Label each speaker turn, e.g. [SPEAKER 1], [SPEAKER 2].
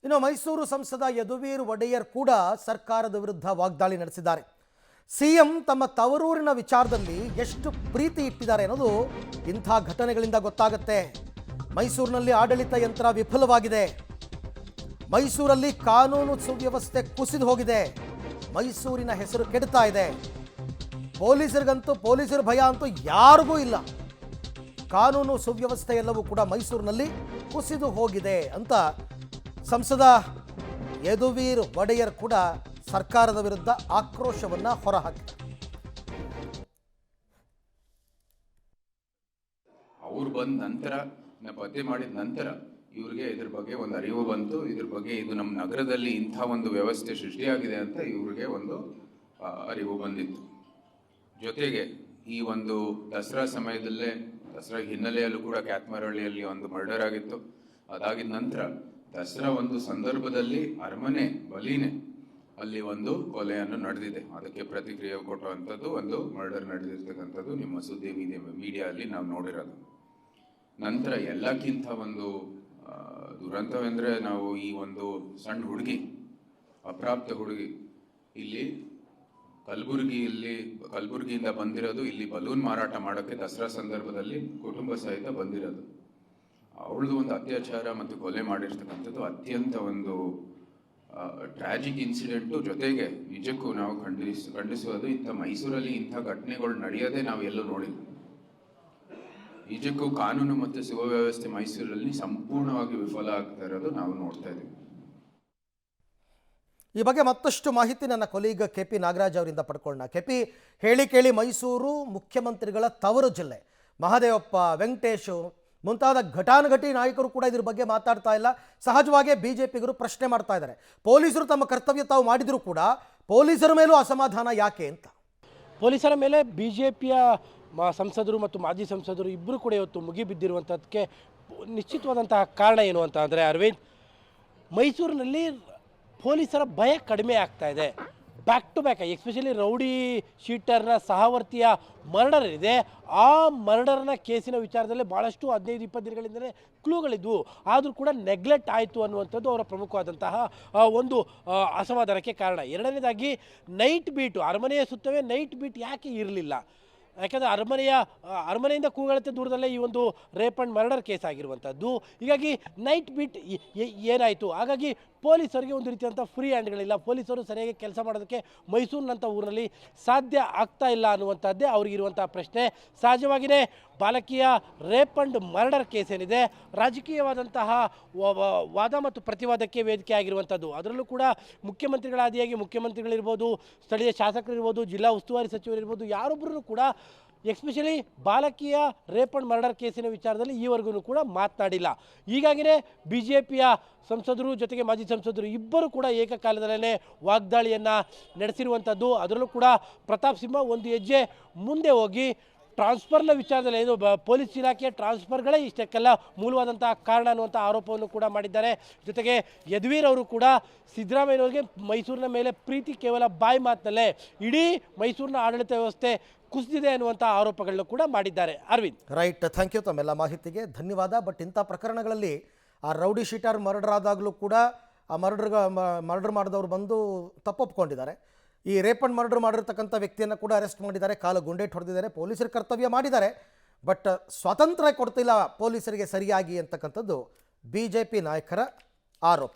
[SPEAKER 1] ಇನ್ನು ಮೈಸೂರು ಸಂಸದ ಯದುವೀರ್ ಒಡೆಯರ್ ಕೂಡ ಸರ್ಕಾರದ ವಿರುದ್ಧ ವಾಗ್ದಾಳಿ ನಡೆಸಿದ್ದಾರೆ. ಸಿಎಂ ತಮ್ಮ ತವರೂರಿನ ವಿಚಾರದಲ್ಲಿ ಎಷ್ಟು ಪ್ರೀತಿ ಇಟ್ಟಿದ್ದಾರೆ ಅನ್ನೋದು ಇಂಥ ಘಟನೆಗಳಿಂದ ಗೊತ್ತಾಗುತ್ತೆ. ಮೈಸೂರಿನಲ್ಲಿ ಆಡಳಿತ ಯಂತ್ರ ವಿಫಲವಾಗಿದೆ. ಮೈಸೂರಲ್ಲಿ ಕಾನೂನು ಸುವ್ಯವಸ್ಥೆ ಕುಸಿದು ಹೋಗಿದೆ. ಮೈಸೂರಿನ ಹೆಸರು ಕೆಡ್ತಾ ಇದೆ. ಪೊಲೀಸರ ಭಯ ಅಂತೂ ಯಾರಿಗೂ ಇಲ್ಲ. ಕಾನೂನು ಸುವ್ಯವಸ್ಥೆ ಎಲ್ಲವೂ ಕೂಡ ಮೈಸೂರಿನಲ್ಲಿ ಕುಸಿದು ಹೋಗಿದೆ ಅಂತ ಸಂಸದ ಯದುವೀರ್ ಒಡೆಯರ್ ಕೂಡ ಸರ್ಕಾರದ ವಿರುದ್ಧ ಆಕ್ರೋಶವನ್ನ ಹೊರಹಾಕಿದ್ದಾರೆ.
[SPEAKER 2] ಅವ್ರು ಬಂದ ನಂತರ ಪತ್ತೆ ಮಾಡಿದ ನಂತರ ಇವ್ರಿಗೆ ಇದ್ರ ಬಗ್ಗೆ ಒಂದು ಅರಿವು ಬಂತು. ಇದ್ರ ಬಗ್ಗೆ ಇದು ನಮ್ಮ ನಗರದಲ್ಲಿ ಇಂಥ ಒಂದು ವ್ಯವಸ್ಥೆ ಸೃಷ್ಟಿಯಾಗಿದೆ ಅಂತ ಇವ್ರಿಗೆ ಒಂದು ಅರಿವು ಬಂದಿತ್ತು. ಜೊತೆಗೆ ಈ ಒಂದು ದಸರಾ ಸಮಯದಲ್ಲೇ ದಸರಾ ಹಿನ್ನೆಲೆಯಲ್ಲೂ ಕೂಡ ಕ್ಯಾತ್ಮಾರಹಳ್ಳಿಯಲ್ಲಿ ಒಂದು ಮರ್ಡರ್ ಆಗಿತ್ತು. ಅದಾಗಿದ ನಂತರ ದಸರಾ ಒಂದು ಸಂದರ್ಭದಲ್ಲಿ ಅರಮನೆ ಬಲಿನೇ ಅಲ್ಲಿ ಒಂದು ಕೊಲೆಯನ್ನು ನಡೆದಿದೆ. ಅದಕ್ಕೆ ಪ್ರತಿಕ್ರಿಯೆ ಕೊಟ್ಟುವಂಥದ್ದು ಒಂದು ಮರ್ಡರ್ ನಡೆದಿರ್ತಕ್ಕಂಥದ್ದು ನಿಮ್ಮ ಸುದ್ದಿ ಮೀಡಿಯಾ ಅಲ್ಲಿ ನಾವು ನೋಡಿರೋದು. ನಂತರ ಎಲ್ಲಕ್ಕಿಂತ ಒಂದು ದುರಂತವೆಂದರೆ ನಾವು ಈ ಒಂದು ಸಣ್ಣ ಹುಡುಗಿ, ಅಪ್ರಾಪ್ತ ಹುಡುಗಿ ಇಲ್ಲಿ ಕಲಬುರಗಿಯಿಂದ ಬಂದಿರೋದು, ಇಲ್ಲಿ ಬಲೂನ್ ಮಾರಾಟ ಮಾಡೋಕ್ಕೆ ದಸರಾ ಸಂದರ್ಭದಲ್ಲಿ ಕುಟುಂಬ ಸಹಿತ ಬಂದಿರೋದು. ಅವಳದು ಒಂದು ಅತ್ಯಾಚಾರ ಮತ್ತು ಕೊಲೆ ಮಾಡಿರ್ತಕ್ಕಂಥದ್ದು ಅತ್ಯಂತ ಒಂದು ಟ್ರಾಜಿಕ್ ಇನ್ಸಿಡೆಂಟು. ಜೊತೆಗೆ ನಿಜಕ್ಕೂ ನಾವು ಖಂಡಿಸುವುದು ಇಂಥ ಮೈಸೂರಲ್ಲಿ ಇಂಥ ಘಟನೆಗಳು ನಡೆಯೋದೇ ನಾವು ಎಲ್ಲೂ ನೋಡಿದ್ವಿ. ನಿಜಕ್ಕೂ ಕಾನೂನು ಮತ್ತು ಸುವ್ಯವಸ್ಥೆ ಮೈಸೂರಲ್ಲಿ ಸಂಪೂರ್ಣವಾಗಿ ವಿಫಲ ಆಗ್ತಾ ಇರೋದು ನಾವು ನೋಡ್ತಾ ಇದ್ದೀವಿ.
[SPEAKER 1] ಈ ಬಗ್ಗೆ ಮತ್ತಷ್ಟು ಮಾಹಿತಿ ನನ್ನ ಕೊಲೀಗ್ ಕೆಪಿ ನಾಗರಾಜ್ ಅವರಿಂದ ಪಡ್ಕೊಳ್ಳೋಣ. ಕೆಪಿ, ಹೇಳಿ ಕೇಳಿ ಮೈಸೂರು ಮುಖ್ಯಮಂತ್ರಿಗಳ ತವರು ಜಿಲ್ಲೆ. ಮಹದೇವಪ್ಪ, ವೆಂಕಟೇಶು ಮುಂತಾದ ಘಟಾನುಘಟಿ ನಾಯಕರು ಕೂಡ ಇದ್ರ ಬಗ್ಗೆ ಮಾತಾಡ್ತಾ ಇಲ್ಲ. ಸಹಜವಾಗಿ ಬಿಜೆಪಿಗರು ಪ್ರಶ್ನೆ ಮಾಡ್ತಾ ಇದ್ದಾರೆ, ಪೊಲೀಸರು ತಮ್ಮ ಕರ್ತವ್ಯ ತಾವು ಮಾಡಿದರೂ ಕೂಡ ಪೊಲೀಸರ ಮೇಲೂ ಅಸಮಾಧಾನ ಯಾಕೆ ಅಂತ.
[SPEAKER 3] ಪೊಲೀಸರ ಮೇಲೆ ಬಿಜೆಪಿಯ ಸಂಸದರು ಮತ್ತು ಮಾಜಿ ಸಂಸದರು ಇಬ್ಬರು ಕೂಡ ಇವತ್ತು ಮುಗಿಬಿದ್ದಿರುವಂಥದ್ದಕ್ಕೆ ನಿಶ್ಚಿತವಾದಂತಹ ಕಾರಣ ಏನು ಅಂತ ಅಂದರೆ, ಅರವಿಂದ್, ಮೈಸೂರಿನಲ್ಲಿ ಪೊಲೀಸರ ಭಯ ಕಡಿಮೆ ಆಗ್ತಾ ಇದೆ. Back to back, especially rowdy ಶೀಟರ್ನ ಸಹವರ್ತಿಯ ಮರ್ಡರ್ ಇದೆ. ಆ ಮರ್ಡರ್ನ ಕೇಸಿನ ವಿಚಾರದಲ್ಲಿ ಭಾಳಷ್ಟು 15-20 ದಿನಗಳಿಂದಲೇ ಕ್ಲೂಗಳಿದ್ವು. ಆದರೂ ಕೂಡ ನೆಗ್ಲೆಕ್ಟ್ ಆಯಿತು ಅನ್ನುವಂಥದ್ದು ಅವರ ಪ್ರಮುಖವಾದಂತಹ ಒಂದು ಅಸಮಾಧಾನಕ್ಕೆ ಕಾರಣ. ಎರಡನೇದಾಗಿ ನೈಟ್ ಬೀಟು, ಅರಮನೆಯ ಸುತ್ತವೇ ನೈಟ್ ಬೀಟ್ ಯಾಕೆ ಇರಲಿಲ್ಲ? ಯಾಕಂದರೆ ಅರಮನೆಯಿಂದ ಕೂಗಳತೆ ದೂರದಲ್ಲೇ ಈ ಒಂದು ರೇಪ್ ಆ್ಯಂಡ್ ಮರ್ಡರ್ ಕೇಸ್ ಆಗಿರುವಂಥದ್ದು. ಹೀಗಾಗಿ ನೈಟ್ ಬೀಟ್ ಏನಾಯಿತು? ಹಾಗಾಗಿ ಪೊಲೀಸರಿಗೆ ಒಂದು ರೀತಿಯಂಥ ಫ್ರೀ ಹ್ಯಾಂಡ್ಗಳಿಲ್ಲ. ಪೊಲೀಸರು ಸರಿಯಾಗಿ ಕೆಲಸ ಮಾಡೋದಕ್ಕೆ ಮೈಸೂರಿನಂಥ ಊರಿನಲ್ಲಿ ಸಾಧ್ಯ ಆಗ್ತಾ ಇಲ್ಲ ಅನ್ನುವಂಥದ್ದೇ ಅವ್ರಿಗಿರುವಂಥ ಪ್ರಶ್ನೆ. ಸಹಜವಾಗಿಯೇ ಬಾಲಕಿಯ ರೇಪ್ ಆ್ಯಂಡ್ ಮರ್ಡರ್ ಕೇಸ್ ಏನಿದೆ, ರಾಜಕೀಯವಾದಂತಹ ವಾದ ಮತ್ತು ಪ್ರತಿವಾದಕ್ಕೆ ವೇದಿಕೆ ಆಗಿರುವಂಥದ್ದು. ಅದರಲ್ಲೂ ಕೂಡ ಮುಖ್ಯಮಂತ್ರಿಗಳಾದಿಯಾಗಿ ಮುಖ್ಯಮಂತ್ರಿಗಳಿರ್ಬೋದು, ಸ್ಥಳೀಯ ಶಾಸಕರಿರ್ಬೋದು, ಜಿಲ್ಲಾ ಉಸ್ತುವಾರಿ ಸಚಿವರಿರ್ಬೋದು, ಯಾರೊಬ್ಬರೂ ಕೂಡ ಎಸ್ಪೆಷಲಿ ಬಾಲಕಿಯ ರೇಪ್ ಆ್ಯಂಡ್ ಮರ್ಡರ್ ಕೇಸಿನ ವಿಚಾರದಲ್ಲಿ ಈವರೆಗೂ ಕೂಡ ಮಾತನಾಡಿಲ್ಲ. ಹೀಗಾಗಿಯೇ ಬಿ ಜೆ ಪಿಯ ಸಂಸದರು ಜೊತೆಗೆ ಮಾಜಿ ಸಂಸದರು ಇಬ್ಬರು ಕೂಡ ಏಕಕಾಲದಲ್ಲೇ ವಾಗ್ದಾಳಿಯನ್ನು ನಡೆಸಿರುವಂಥದ್ದು. ಅದರಲ್ಲೂ ಕೂಡ ಪ್ರತಾಪ್ ಸಿಂಹ ಒಂದು ಹೆಜ್ಜೆ ಮುಂದೆ ಹೋಗಿ ಟ್ರಾನ್ಸ್ಫರ್ನ ವಿಚಾರದಲ್ಲಿ ಏನು ಪೊಲೀಸ್ ಇಲಾಖೆಯ ಟ್ರಾನ್ಸ್ಫರ್ಗಳೇ ಇಷ್ಟಕ್ಕೆಲ್ಲ ಮೂಲವಾದಂತಹ ಕಾರಣ ಅನ್ನುವಂಥ ಆರೋಪವನ್ನು ಕೂಡ ಮಾಡಿದ್ದಾರೆ. ಜೊತೆಗೆ ಯದುವೀರ್ ಅವರು ಕೂಡ ಸಿದ್ದರಾಮಯ್ಯನವರಿಗೆ ಮೈಸೂರಿನ ಮೇಲೆ ಪ್ರೀತಿ ಕೇವಲ ಬಾಯಿ ಮಾತಿನಲ್ಲೇ ಇಡೀ ಮೈಸೂರಿನ ಆಡಳಿತ ವ್ಯವಸ್ಥೆ ಕುಸಿದಿದೆ ಅನ್ನುವಂಥ ಆರೋಪಗಳನ್ನು ಕೂಡ ಮಾಡಿದ್ದಾರೆ. Arvind,
[SPEAKER 1] right, thank you. ತಮ್ಮೆಲ್ಲ ಮಾಹಿತಿಗೆ ಧನ್ಯವಾದ. ಬಟ್ ಇಂಥ ಪ್ರಕರಣಗಳಲ್ಲಿ ಆ ರೌಡಿ ಶೀಟರ್ ಮರ್ಡರ್ ಆದಾಗಲೂ ಕೂಡ ಆ ಮರ್ಡರ್ ಮಾಡಿದವರು ಬಂದು ತಪ್ಪೊಪ್ಕೊಂಡಿದ್ದಾರೆ. ಈ ರೇಪ್ ಆ್ಯಂಡ್ ಮರ್ಡರ್ ಮಾಡಿರ್ತಕ್ಕಂಥ ವ್ಯಕ್ತಿಯನ್ನು ಕೂಡ ಅರೆಸ್ಟ್ ಮಾಡಿದ್ದಾರೆ, ಕಾಲು ಗುಂಡೇಟ್ ಹೊಡೆದಿದ್ದಾರೆ, ಪೊಲೀಸರು ಕರ್ತವ್ಯ ಮಾಡಿದ್ದಾರೆ. ಬಟ್ ಸ್ವಾತಂತ್ರ್ಯ ಕೊಡ್ತಿಲ್ಲ ಪೊಲೀಸರಿಗೆ ಸರಿಯಾಗಿ ಅಂತಕ್ಕಂಥದ್ದು BJP ನಾಯಕರ ಆರೋಪ.